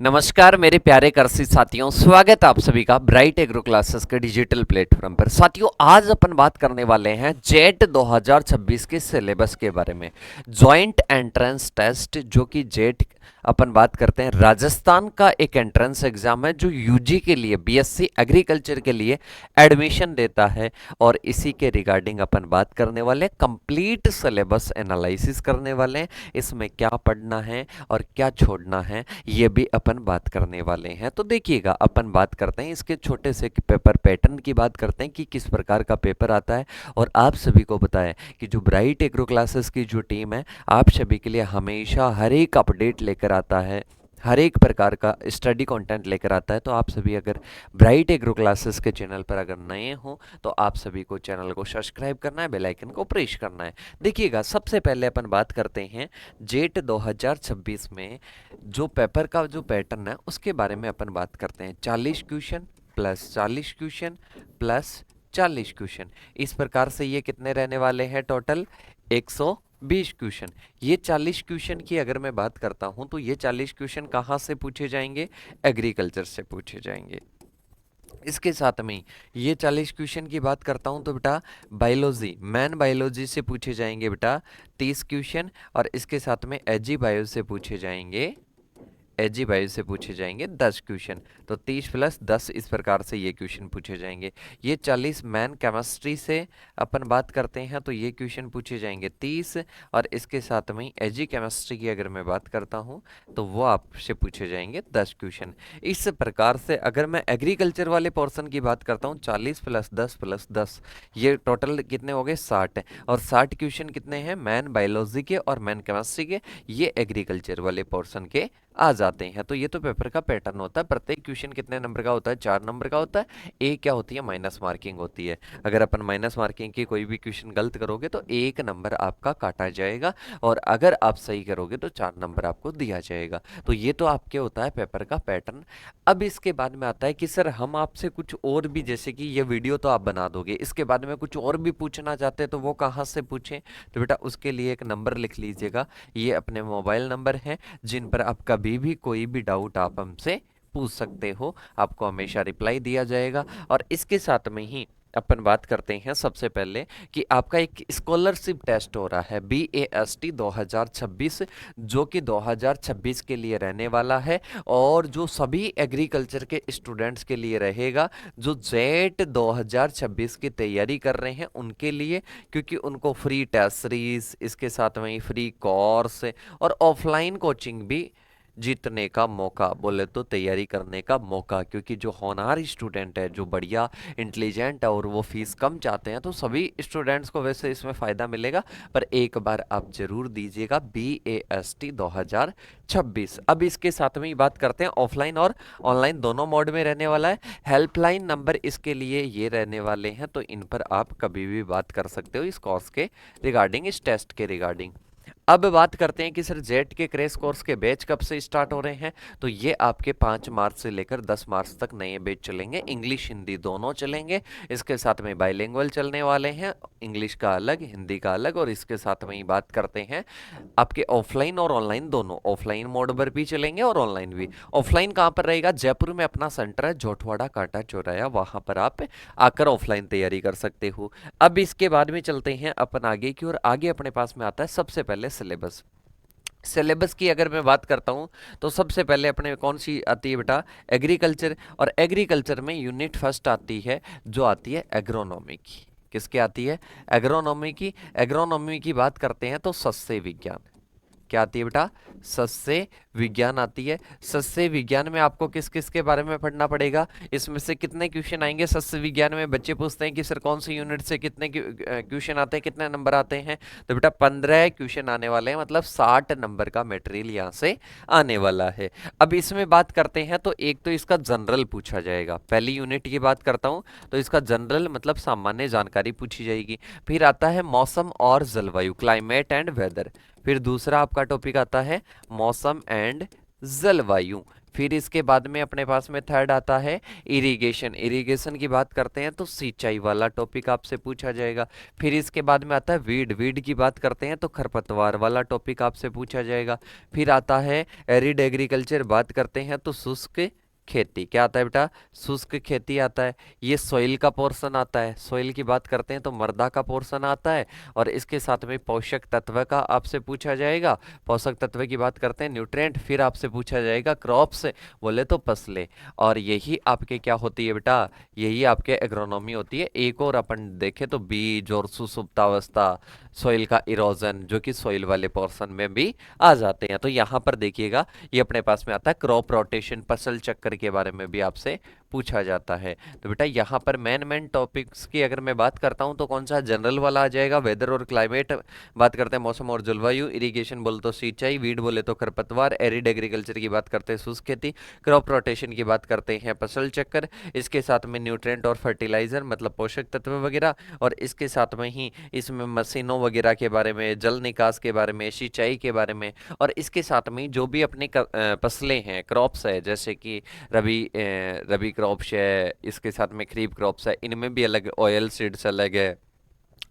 नमस्कार मेरे प्यारे कृषि साथियों, स्वागत है आप सभी का ब्राइट एग्रो क्लासेस के डिजिटल प्लेटफॉर्म पर। साथियों, आज अपन बात करने वाले हैं जेट 2026 के सिलेबस के बारे में। जॉइंट एंट्रेंस टेस्ट, जो कि जेट अपन बात करते हैं, राजस्थान का एक एंट्रेंस एग्जाम है जो यूजी के लिए, बीएससी एग्रीकल्चर के लिए एडमिशन देता है। और इसी के रिगार्डिंग अपन बात करने वाले हैं, कंप्लीट सिलेबस एनालिसिस करने वाले हैं। इसमें क्या पढ़ना है और क्या छोड़ना है, ये भी अपन बात करने वाले हैं। तो देखिएगा, अपन बात करते हैं इसके छोटे से पेपर पैटर्न की, बात करते हैं कि किस प्रकार का पेपर आता है। और आप सभी को बताएं कि जो ब्राइट एग्रो क्लासेस की जो टीम है, आप सभी के लिए हमेशा हर एक अपडेट लेकर आता है, हर एक प्रकार का स्टडी कंटेंट लेकर आता है। तो आप सभी अगर ब्राइट एग्रो क्लासेस के चैनल पर अगर नए हो तो आप सभी को चैनल को सब्सक्राइब करना है, बेल आइकन को प्रेस करना है। देखिएगा, सबसे पहले अपन बात करते हैं जेट 2026 में जो पेपर का जो पैटर्न है उसके बारे में अपन बात करते हैं। 40 question plus 40 question plus 40 question, इस प्रकार से ये कितने रहने वाले हैं? Total 120 question. ये 40 क्वेश्चन की अगर मैं बात करता हूं तो ये 40 क्वेश्चन कहाँ से पूछे जाएंगे? एग्रीकल्चर से पूछे जाएंगे। इसके साथ में ये 40 क्वेश्चन की बात करता हूं तो बेटा बायोलॉजी, मैन बायोलॉजी से पूछे जाएंगे बेटा 30 क्वेश्चन। और इसके साथ में एजी बायो से पूछे जाएंगे, एजी बायो से पूछे जाएंगे 10 क्वेश्चन। तो 30 प्लस 10, इस प्रकार से ये क्वेश्चन पूछे जाएंगे। ये 40 मैन केमिस्ट्री से अपन बात करते हैं तो ये क्वेश्चन पूछे जाएंगे 30। और इसके साथ में एजी केमिस्ट्री की अगर मैं बात करता हूँ तो वो आपसे पूछे जाएंगे 10 क्वेश्चन। इस प्रकार से अगर मैं एग्रीकल्चर वाले पोर्शन की बात करता हूँ, 40 प्लस 10 प्लस 10, ये टोटल कितने हो गए? 60। और 60 क्वेश्चन कितने हैं? मैन बायोलॉजी के और मैन केमिस्ट्री के, ये एग्रीकल्चर वाले पोर्शन के आ जाते हैं। तो ये तो पेपर का पैटर्न होता है। प्रत्येक क्वेश्चन कितने नंबर का होता है? 4 नंबर का होता है। एक क्या होती है? माइनस मार्किंग होती है। अगर अपन माइनस मार्किंग की कोई भी क्वेश्चन गलत करोगे तो 1 नंबर आपका काटा जाएगा, और अगर आप सही करोगे तो 4 नंबर आपको दिया जाएगा। तो ये तो आपके होता है पेपर का पैटर्न। अब इसके बाद में आता है कि सर हम आपसे कुछ और भी, जैसे कि ये वीडियो तो आप बना दोगे, इसके बाद में कुछ और भी पूछना चाहते हैं तो वो कहाँ से पूछें? तो बेटा उसके लिए एक नंबर लिख लीजिएगा, ये अपने मोबाइल नंबर हैं जिन पर आप कभी भी कोई भी डाउट आप हमसे पूछ सकते हो, आपको हमेशा रिप्लाई दिया जाएगा। और इसके साथ में ही अपन बात करते हैं सबसे पहले कि आपका एक स्कॉलरशिप टेस्ट हो रहा है BAST 2026, जो कि 2026 के लिए रहने वाला है, और जो सभी एग्रीकल्चर के स्टूडेंट्स के लिए रहेगा जो जेट 2026 की तैयारी कर रहे हैं उनके लिए, क्योंकि उनको फ्री टेस्ट सीरीज, इसके साथ में फ्री कोर्स और ऑफलाइन कोचिंग भी जीतने का मौका, बोले तो तैयारी करने का मौका। क्योंकि जो होनहार स्टूडेंट है, जो बढ़िया इंटेलिजेंट है और वो फीस कम चाहते हैं, तो सभी स्टूडेंट्स को वैसे इसमें फ़ायदा मिलेगा। पर एक बार आप जरूर दीजिएगा BAST 2026। अब इसके साथ में ही बात करते हैं, ऑफलाइन और ऑनलाइन दोनों मोड में रहने वाला है। हेल्पलाइन नंबर इसके लिए ये रहने वाले हैं, तो इन पर आप कभी भी बात कर सकते हो इस कोर्स के रिगार्डिंग, इस टेस्ट के रिगार्डिंग। अब बात करते हैं कि सर जेट के क्रैश कोर्स के बैच कब से स्टार्ट हो रहे हैं? तो ये आपके 5 मार्च से लेकर 10 मार्च तक नए बैच चलेंगे, इंग्लिश हिंदी दोनों चलेंगे। इसके साथ में बाइलिंगुअल चलने वाले हैं, इंग्लिश का अलग हिंदी का अलग। और इसके साथ में ही बात करते हैं आपके ऑफलाइन और ऑनलाइन दोनों, ऑफलाइन मोड पर भी चलेंगे और ऑनलाइन भी। ऑफलाइन कहाँ पर रहेगा? जयपुर में अपना सेंटर है, जोटवाड़ा कांटा चौराया, वहां पर आप आकर ऑफलाइन तैयारी कर सकते हो। अब इसके बाद में चलते हैं अपन आगे की ओर। आगे अपने पास में आता है सबसे पहले सिलेबस। सिलेबस की अगर मैं बात करता हूं तो सबसे पहले अपने कौन सी आती है बेटा? एग्रीकल्चर। और एग्रीकल्चर में यूनिट फर्स्ट आती है जो आती है एग्रोनॉमी की। किसकी आती है? एग्रोनॉमी की। एग्रोनॉमी की बात करते हैं तो सस्य विज्ञान, क्या आती है बेटा? सस्य विज्ञान आती है। सस्य विज्ञान में आपको किस किस के बारे में पढ़ना पड़ेगा? इसमें से कितने क्वेश्चन आएंगे सस्य विज्ञान में? बच्चे पूछते हैं कि सर कौन सी यूनिट से कितने क्वेश्चन आते हैं, कितने नंबर आते हैं? तो बेटा 15 क्वेश्चन आने वाले हैं, मतलब 60 नंबर का मटेरियल यहाँ से आने वाला है। अब इसमें बात करते हैं तो एक तो इसका जनरल पूछा जाएगा। पहली यूनिट की बात करता हूँ तो इसका जनरल मतलब सामान्य जानकारी पूछी जाएगी। फिर आता है मौसम और जलवायु, क्लाइमेट एंड वेदर। फिर दूसरा आपका टॉपिक आता है मौसम एंड जलवायु। फिर इसके बाद में अपने पास में थर्ड आता है इरिगेशन। इरिगेशन की बात करते हैं तो सिंचाई वाला टॉपिक आपसे पूछा जाएगा। फिर इसके बाद में आता है वीड। वीड की बात करते हैं तो खरपतवार वाला टॉपिक आपसे पूछा जाएगा। फिर आता है एरिड एग्रीकल्चर। बात करते हैं तो शुष्क खेती। क्या आता है बेटा? शुष्क खेती आता है। ये सॉइल का पोर्शन आता है। सॉइल की बात करते हैं तो मृदा का पोर्शन आता है। और इसके साथ में पोषक तत्व का आपसे पूछा जाएगा। पोषक तत्व की बात करते हैं न्यूट्रिएंट। फिर आपसे पूछा जाएगा क्रॉप्स, बोले तो फसलें। और यही आपके क्या होती है बेटा? यही आपके एग्रोनॉमी होती है। एक और अपन देखें तो बीज और सुसुप्तावस्था, सॉइल का इरोजन, जो कि सॉइल वाले पोर्शन में भी आ जाते हैं। तो यहाँ पर देखिएगा ये अपने पास में आता है क्रॉप रोटेशन, फसल चक्कर के बारे में भी आपसे पूछा जाता है। तो बेटा यहाँ पर मेन टॉपिक्स की अगर मैं बात करता हूँ तो कौन सा? जनरल वाला आ जाएगा, वेदर और क्लाइमेट। बात करते हैं मौसम और जलवायु। इरिगेशन बोले तो सिंचाई, वीड बोले तो खरपतवार, एरिड एग्रीकल्चर की बात करते हैं शुष्क खेती, क्रॉप रोटेशन की बात करते हैं फसल चक्कर, इसके साथ में न्यूट्रिएंट और फर्टिलाइजर मतलब पोषक तत्व वगैरह, और इसके साथ में ही इसमें मशीनों वगैरह के बारे में, जल निकास के बारे में, सिंचाई के बारे में, और इसके साथ में जो भी अपनी फसलें हैं, क्रॉप्स है, जैसे कि रबी क्रॉप्स है, इसके साथ में खरीफ क्रॉप्स है, इनमें भी अलग, ऑयल सीड्स अलग है,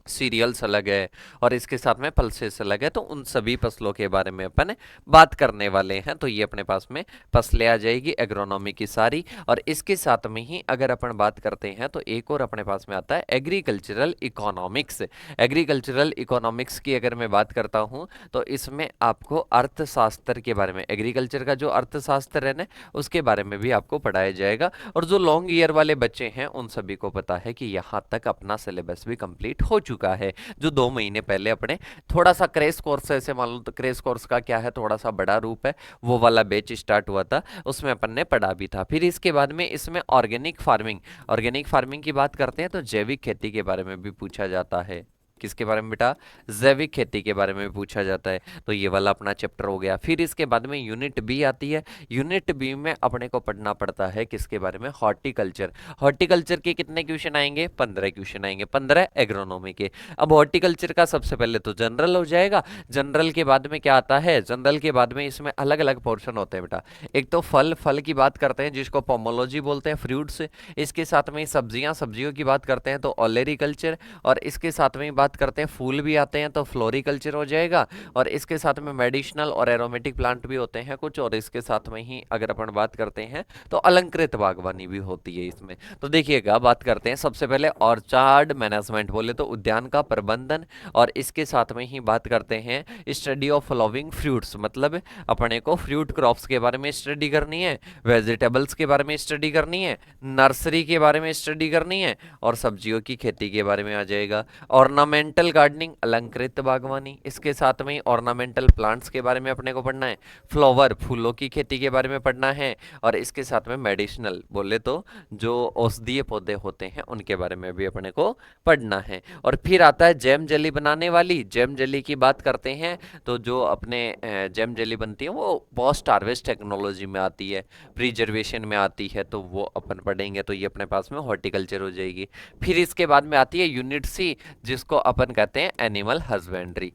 सीरियल्स अलग है, और इसके साथ में पल्सेस अलग है। तो उन सभी फसलों के बारे में अपन बात करने वाले हैं। तो ये अपने पास में फसलें आ जाएगी एग्रोनॉमी की सारी। और इसके साथ में ही अगर अपन बात करते हैं तो एक और अपने पास में आता है एग्रीकल्चरल इकोनॉमिक्स। एग्रीकल्चरल इकोनॉमिक्स की अगर मैं बात करता हूं तो इसमें आपको अर्थशास्त्र के बारे में, एग्रीकल्चर का जो अर्थशास्त्र है ना, उसके बारे में भी आपको पढ़ाया जाएगा। और जो लॉन्ग ईयर वाले बच्चे हैं उन सभी को पता है कि यहाँ तक अपना सिलेबस भी कंप्लीट हो चुका है। जो 2 महीने पहले अपने थोड़ा सा क्रेश कोर्स, ऐसे मान लो तो क्रेश कोर्स का क्या है, थोड़ा सा बड़ा रूप है, वो वाला बैच स्टार्ट हुआ था, उसमें अपन ने पढ़ा भी था। फिर इसके बाद में इसमें ऑर्गेनिक फार्मिंग, ऑर्गेनिक फार्मिंग की बात करते हैं तो जैविक खेती के बारे में भी पूछा जाता है। किसके बारे में बेटा? जैविक खेती के बारे में पूछा जाता है। तो ये वाला अपना चैप्टर हो गया। फिर इसके बाद में यूनिट बी आती है। यूनिट बी में अपने को पढ़ना पड़ता है किसके बारे में? हॉर्टिकल्चर। हॉर्टिकल्चर के कितने क्वेश्चन आएंगे? 15 क्वेश्चन आएंगे, 15 एग्रोनॉमी के। अब हॉर्टिकल्चर का सबसे पहले तो जनरल हो जाएगा। जनरल के बाद में क्या आता है? जनरल के बाद में इसमें अलग अलग पोर्शन होते हैं बेटा। एक तो फल, फल की बात करते हैं जिसको पोमोलॉजी बोलते हैं, फ्रूट्स। इसके साथ में सब्जियां, सब्जियों की बात करते हैं तो ऑलेरिकल्चर। और इसके साथ में बात करते हैं फूल भी आते हैं तो फ्लोरिकल्चर हो जाएगा। और इसके साथ में मेडिसिनल और एरोमेटिक प्लांट भी होते हैं कुछ। और इसके साथ में ही अगर अपन बात करते हैं तो अलंकृत बागवानी भी होती है इसमें। तो देखिएगा, बात करते हैं सबसे पहले ऑर्चार्ड मैनेजमेंट, बोले तो उद्यान का प्रबंधन। और इसके साथ में ही बात करते हैं स्टडी ऑफ फ्लावरिंग फ्रूट्स, मतलब अपने को फ्रूट क्रॉप्स के बारे में स्टडी करनी है, वेजिटेबल्स के बारे में स्टडी करनी है, नर्सरी के बारे में स्टडी करनी है, और सब्जियों की खेती के बारे में आ जाएगा। ऑर्नामेंटल गार्डनिंग, अलंकृत बागवानी, इसके साथ में ऑर्नामेंटल प्लांट्स के बारे में अपने को पढ़ना है, फ्लावर, फूलों की खेती के बारे में पढ़ना है, और इसके साथ में मेडिसिनल, बोले तो जो औषधीय पौधे होते हैं उनके बारे में भी अपने को पढ़ना है। और फिर आता है जैम जेली बनाने वाली। जैम जेली की बात करते हैं तो जो अपने जैम जेली बनती है वो पोस्ट हार्वेस्ट टेक्नोलॉजी में आती है, प्रिजर्वेशन में आती है, तो वो अपन पढ़ेंगे। तो ये अपने पास में हॉर्टिकल्चर हो जाएगी। फिर इसके बाद में आती है यूनिट सी, जिसको अपन कहते हैं एनिमल हस्बेंड्री।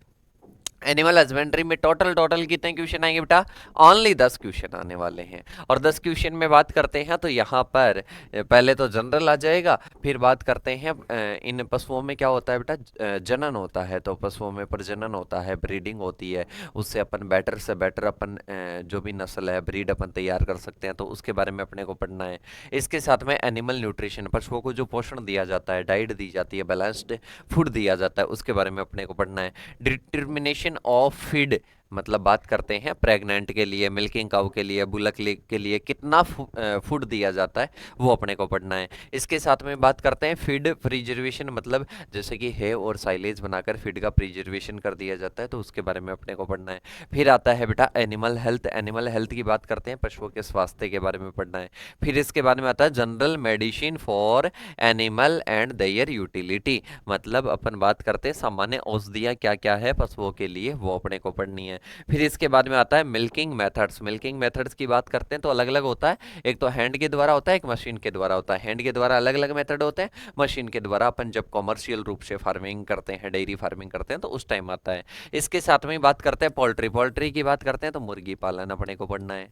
एनिमल हस्बेंड्री में टोटल टोटल कितने क्वेश्चन आएंगे बेटा? ओनली 10 क्वेश्चन आने वाले हैं। और 10 क्वेश्चन में बात करते हैं तो यहाँ पर पहले तो जनरल आ जाएगा। फिर बात करते हैं इन पशुओं में क्या होता है बेटा? जनन होता है। तो पशुओं में प्रजनन होता है, ब्रीडिंग होती है, उससे अपन बेटर से बेटर अपन जो भी नस्ल है, ब्रीड अपन तैयार कर सकते हैं। तो उसके बारे में अपने को पढ़ना है। इसके साथ में एनिमल न्यूट्रिशन, पशुओं को जो पोषण दिया जाता है, डाइट दी जाती है, बैलेंस्ड फूड दिया जाता है, उसके बारे में अपने को पढ़ना है। डिटर्मिनेशन ऑफ फीड, मतलब बात करते हैं प्रेग्नेंट के लिए, मिल्किंग काउ के लिए, बुलक के लिए कितना फूड दिया जाता है, वो अपने को पढ़ना है। इसके साथ में बात करते हैं फीड प्रिजर्वेशन, मतलब जैसे कि है और साइलेज बनाकर फीड का प्रिजर्वेशन कर दिया जाता है, तो उसके बारे में अपने को पढ़ना है। फिर आता है बेटा एनिमल हेल्थ। एनिमल हेल्थ की बात करते हैं, पशुओं के स्वास्थ्य के बारे में पढ़ना है। फिर इसके बारे में आता है general medicine for animal and their utility, मतलब अपन बात करते हैं सामान्य औषधियाँ क्या क्या है पशुओं के लिए, वो अपने को पढ़नी है। फिर इसके बाद में आता है मिल्किंग मेथड्स। मिल्किंग मेथड्स की बात करते हैं तो अलग अलग होता है। एक तो हैंड के द्वारा होता है, एक मशीन के द्वारा होता है। हैंड के द्वारा अलग अलग मेथड होते हैं, मशीन के द्वारा अपन जब कॉमर्शियल रूप से फार्मिंग करते हैं, डेयरी फार्मिंग करते हैं, तो उस टाइम आता है। इसके साथ में बात करते हैं पोल्ट्री। पोल्ट्री की बात करते हैं तो मुर्गी पालन अपने को पढ़ना है।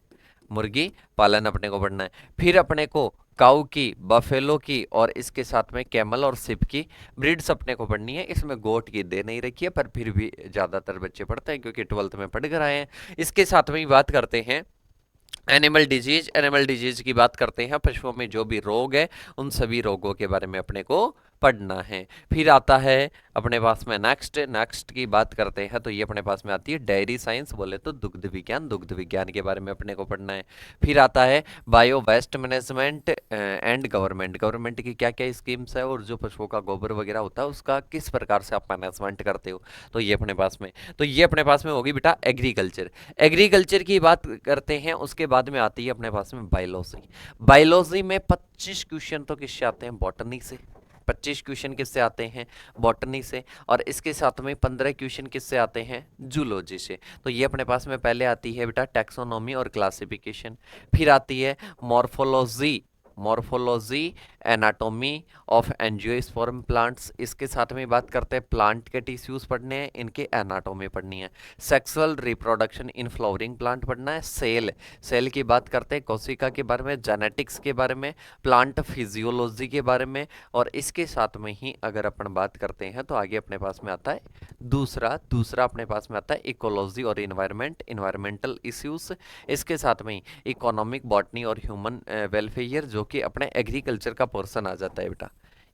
मुर्गी पालन अपने को पढ़ना है। फिर अपने को काऊ की, बफेलो की और इसके साथ में कैमल और सिप की ब्रीड्स अपने को पढ़नी है। इसमें गोट की दे नहीं रखी है, पर फिर भी ज़्यादातर बच्चे पढ़ते हैं क्योंकि 12th में पढ़ कर आए हैं। इसके साथ में ही बात करते हैं एनिमल डिजीज की बात करते हैं। पशुओं में जो भी रोग है उन सभी रोगों के बारे में अपने को पढ़ना है। फिर आता है अपने पास में नेक्स्ट की बात करते हैं तो ये अपने पास में आती है डेयरी साइंस, बोले तो दुग्ध विज्ञान के बारे में अपने को पढ़ना है। फिर आता है bio waste management and government की क्या क्या स्कीम्स है और जो पशुओं का गोबर वगैरह होता है उसका किस प्रकार से आप मैनेजमेंट करते हो, तो ये अपने पास में होगी बेटा एग्रीकल्चर की बात करते हैं। उसके बाद में आती है अपने पास में बायोलॉजी में 25 क्वेश्चन तो किससे आते हैं, बॉटनी से। 25 क्वेश्चन किससे आते हैं, बॉटनी से। और इसके साथ में 15 क्वेश्चन किससे आते हैं, जूलॉजी से। तो ये अपने पास में पहले आती है बेटा टैक्सोनॉमी और क्लासिफिकेशन। फिर आती है morphology anatomy of angiosperm plants. इसके साथ में बात करते हैं प्लांट के टिश्यूज पढ़ने हैं, इनके एनाटॉमी पढ़नी है। Sexual reproduction in flowering plant पढ़ना है। सेल की बात करते हैं, कोशिका के बारे में, जेनेटिक्स के बारे में, प्लांट फिजियोलॉजी के बारे में। और इसके साथ में ही अगर अपन बात करते हैं तो आगे अपने पास में आता है दूसरा अपने पास में आता है इकोलॉजी और इन्वायरमेंटल इश्यूज। इसके साथ में ही इकोनॉमिक, बॉटनी और ह्यूमन वेलफेयर, जो कि अपने एग्रीकल्चर का पोर्शन आ जाता है बेटा।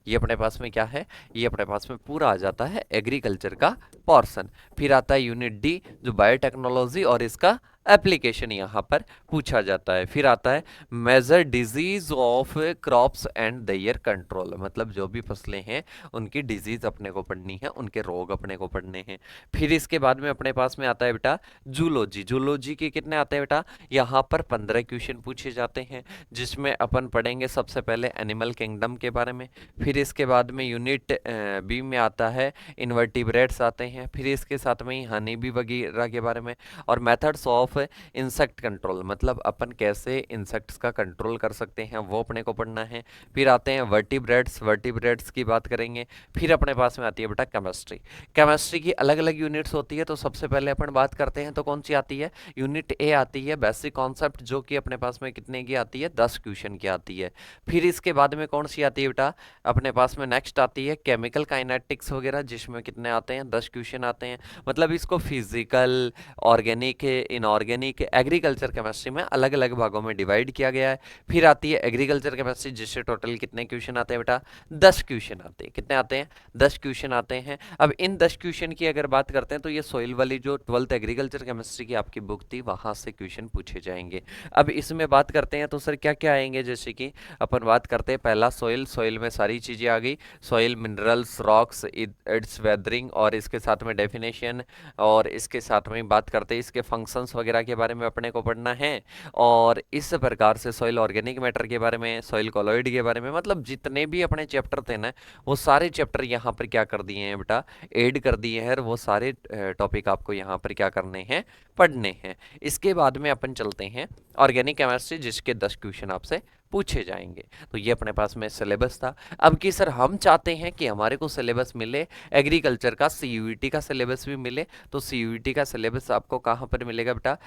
ये अपने पास में क्या है, ये अपने पास में पूरा आ जाता है एग्रीकल्चर का पोर्शन। फिर आता है यूनिट डी जो बायोटेक्नोलॉजी और इसका एप्लीकेशन यहाँ पर पूछा जाता है। फिर आता है major disease of crops and their control, मतलब जो भी फसलें हैं उनकी डिजीज अपने को पढ़नी है, उनके रोग अपने को पढ़ने हैं। फिर इसके बाद में अपने पास में आता है बेटा जूलॉजी के कितने आते हैं बेटा, यहाँ पर 15 क्वेश्चन पूछे जाते हैं, जिसमें अपन पढ़ेंगे सबसे पहले एनिमल किंगडम के बारे में। फिर इसके बाद में यूनिट बी में आता है इन्वर्टिब्रेट्स आते हैं। फिर इसके साथ में ही हनी बी वगैरह के बारे में। और मेथड्स ऑफ इंसेक्ट कंट्रोल, मतलब अपन कैसे इंसेक्ट्स का कंट्रोल कर सकते हैं वो अपने को पढ़ना है। फिर आते हैं वर्टिब्रेट्स की बात करेंगे। फिर अपने पास में आती है बेटा केमिस्ट्री की अलग अलग यूनिट्स होती है। तो सबसे पहले अपन बात करते हैं तो कौन सी आती है, यूनिट ए आती है बेसिक कॉन्सेप्ट, जो कि अपने पास में कितने की आती है, 10 क्वेश्चन की आती है। फिर इसके बाद में कौन सी आती है बेटा, अपने पास में नेक्स्ट आती है केमिकल काइनेटिक्स वगैरह, जिसमें कितने आते हैं, 10 क्वेश्चन आते हैं। मतलब इसको physical, organic, inorganic, agriculture chemistry में अलग अलग भागों में डिवाइड किया गया है। फिर आती है एग्रीकल्चर केमिस्ट्री, जिससे टोटल कितने क्वेश्चन आते हैं बेटा, 10 क्वेश्चन आते हैं। कितने आते हैं, 10 क्वेश्चन आते हैं। अब इन 10 क्वेश्चन की अगर बात करते हैं तो ये सॉइल वाली जो 12th एग्रीकल्चर केमिस्ट्री की आपकी बुक थी वहां से क्वेश्चन पूछे जाएंगे। अब इसमें बात करते हैं तो सर क्या क्या आएंगे, जैसे कि अपन बात करते हैं पहला सॉइल में सारी चीजें आ गई, soil minerals, rocks, it's weathering और इसके साथ में डेफिनेशन, और इसके साथ में बात करते हैं इसके फंक्शंस वगैरह के बारे में अपने को पढ़ना है। और इस प्रकार से सॉइल ऑर्गेनिक मैटर के बारे में, सॉइल कोलॉइड के बारे में, मतलब जितने भी अपने चैप्टर थे ना वो सारे चैप्टर यहाँ पर क्या कर दिए हैं बेटा, ऐड कर दिए हैं। और वो सारे टॉपिक आपको यहाँ पर क्या करने हैं, पढ़ने हैं। इसके बाद में अपन चलते हैं ऑर्गेनिक केमिस्ट्री, जिसके 10 क्वेश्चन आपसे पूछे जाएंगे। तो ये अपने पास में सिलेबस था। अब कि सर हम चाहते हैं कि हमारे को सिलेबस मिले एग्रीकल्चर का, सीयूईटी का सिलेबस भी मिले। तो सीयूईटी का सिलेबस आपको कहाँ पर मिलेगा बेटा,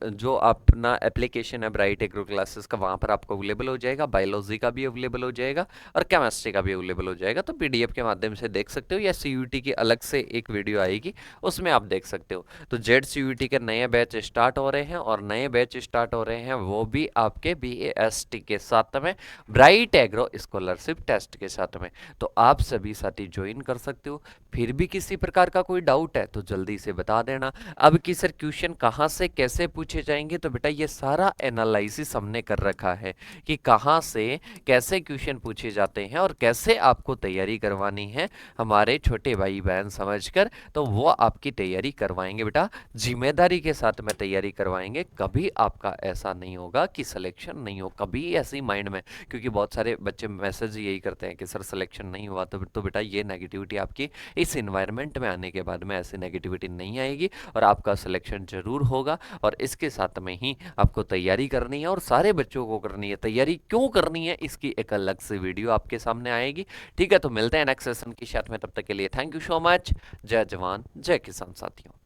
जो अपना एप्लीकेशन है ब्राइट एग्रो क्लासेस का, वहाँ पर आपको अवेलेबल हो जाएगा। बायोलॉजी का भी अवेलेबल हो जाएगा और केमिस्ट्री का भी अवेलेबल हो जाएगा। तो पीडीएफ के माध्यम से देख सकते हो, या सीयूईटी की अलग से एक वीडियो आएगी उसमें आप देख सकते हो। तो जेड सीयूईटी के नए बैच स्टार्ट हो रहे हैं, और नए बैच स्टार्ट हो रहे हैं वो भी आपके BAST के साथ में, ब्राइट एग्रो स्कॉलरशिप टेस्ट के साथ में। तो आप सभी साथी ज्वाइन कर सकते हो। फिर भी किसी प्रकार का कोई डाउट है तो जल्दी से बता देना। अब कि सर क्वेश्चन कहाँ से कैसे पूछे जाएंगे, तो बेटा ये सारा एनालिसिस हमने कर रखा है कि कहाँ से कैसे क्वेश्चन पूछे जाते हैं और कैसे आपको तैयारी करवानी है हमारे छोटे भाई बहन समझकर। तो वो आपकी तैयारी करवाएंगे बेटा, जिम्मेदारी के साथ में तैयारी करवाएंगे। कभी आपका ऐसा नहीं होगा कि सिलेक्शन नहीं हो, कभी ऐसी माइंड में, क्योंकि बहुत सारे बच्चे मैसेज यही करते हैं कि सर सिलेक्शन नहीं हुआ। तो बेटा ये नेगेटिविटी आपकी इस इन्वायरमेंट में आने के बाद में ऐसी नेगेटिविटी नहीं आएगी और आपका सिलेक्शन जरूर होगा। और इसके साथ में ही आपको तैयारी करनी है और सारे बच्चों को करनी है। तैयारी क्यों करनी है इसकी एक अलग से वीडियो आपके सामने आएगी। ठीक है, तो मिलते हैं नेक्स्ट सेशन के साथ में, तब तक के लिए थैंक यू सो मच। जय जवान जय किसान साथियों।